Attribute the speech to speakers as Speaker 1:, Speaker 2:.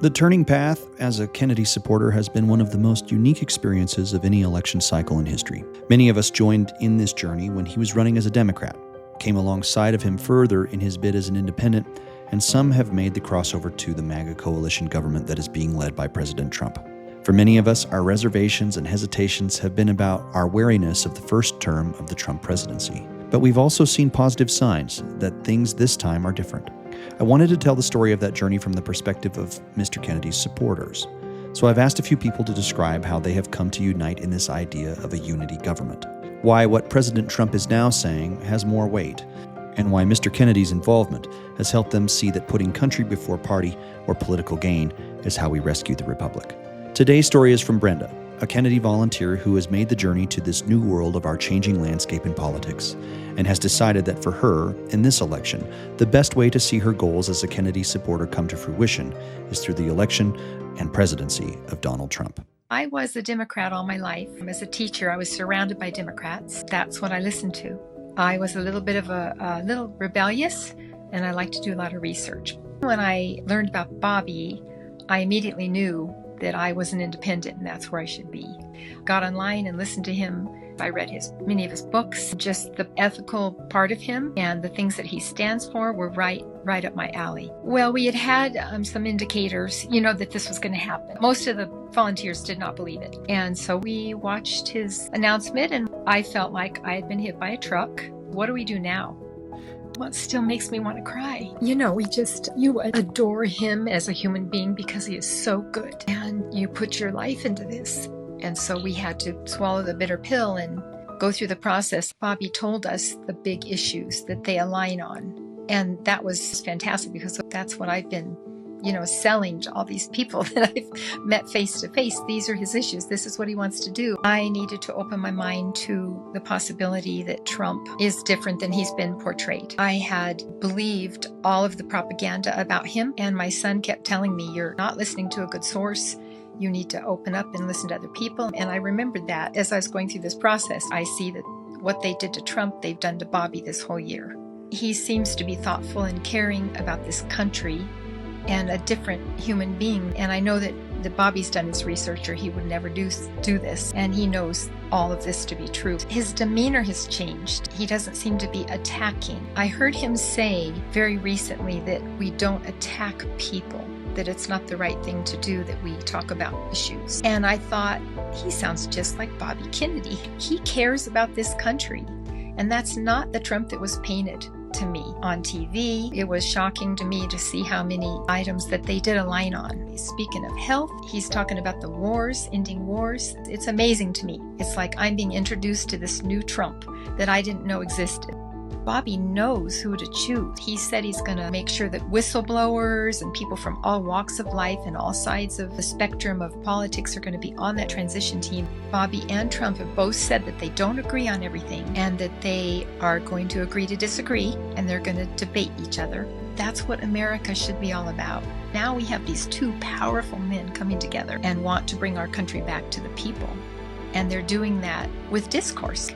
Speaker 1: The turning path as a Kennedy supporter has been one of the most unique experiences of any election cycle in history. Many of us joined in this journey when he was running as a Democrat, came alongside of him further in his bid as an independent, and some have made the crossover to the MAGA coalition government that is being led by President Trump. For many of us, our reservations and hesitations have been about our wariness of the first term of the Trump presidency. But we've also seen positive signs that things this time are different. I wanted to tell the story of that journey from the perspective of Mr. Kennedy's supporters. So I've asked a few people to describe how they have come to unite in this idea of a unity government, why what President Trump is now saying has more weight, and why Mr. Kennedy's involvement has helped them see that putting country before party or political gain is how we rescue the republic. Today's story is from Brenda, a Kennedy volunteer who has made the journey to this new world of our changing landscape in politics, and has decided that for her, in this election, the best way to see her goals as a Kennedy supporter come to fruition is through the election and presidency of Donald Trump.
Speaker 2: I was a Democrat all my life. As a teacher, I was surrounded by Democrats. That's what I listened to. I was a little bit of a little rebellious, and I like to do a lot of research. When I learned about Bobby, I immediately knew that I was an independent and that's where I should be. Got online and listened to him. I read many of his books. Just the ethical part of him and the things that he stands for were right up my alley. Well, we had some indicators, that this was going to happen. Most of the volunteers did not believe it. And so we watched his announcement and I felt like I had been hit by a truck. What do we do now? What still makes me want to cry? You adore him as a human being because he is so good. And you put your life into this. And so we had to swallow the bitter pill and go through the process. Bobby told us the big issues that they align on. And that was fantastic because that's what I've been, selling to all these people that I've met face to face. These are his issues. This is what he wants to do. I needed to open my mind to the possibility that Trump is different than he's been portrayed. I had believed all of the propaganda about him, and my son kept telling me, you're not listening to a good source. You need to open up and listen to other people. And I remembered that as I was going through this process. I see that what they did to Trump, they've done to Bobby this whole year. He seems to be thoughtful and caring about this country and a different human being. And I know that Bobby's done his research or he would never do this. And he knows all of this to be true. His demeanor has changed. He doesn't seem to be attacking. I heard him say very recently that we don't attack people, that it's not the right thing to do, that we talk about issues. And I thought, he sounds just like Bobby Kennedy. He cares about this country. And that's not the Trump that was painted to me on TV. It was shocking to me to see how many items that they did align on. Speaking of health, he's talking about the wars, ending wars. It's amazing to me. It's like I'm being introduced to this new Trump that I didn't know existed. Bobby knows who to choose. He said he's going to make sure that whistleblowers and people from all walks of life and all sides of the spectrum of politics are going to be on that transition team. Bobby and Trump have both said that they don't agree on everything and that they are going to agree to disagree and they're going to debate each other. That's what America should be all about. Now we have these two powerful men coming together and want to bring our country back to the people. And they're doing that with discourse.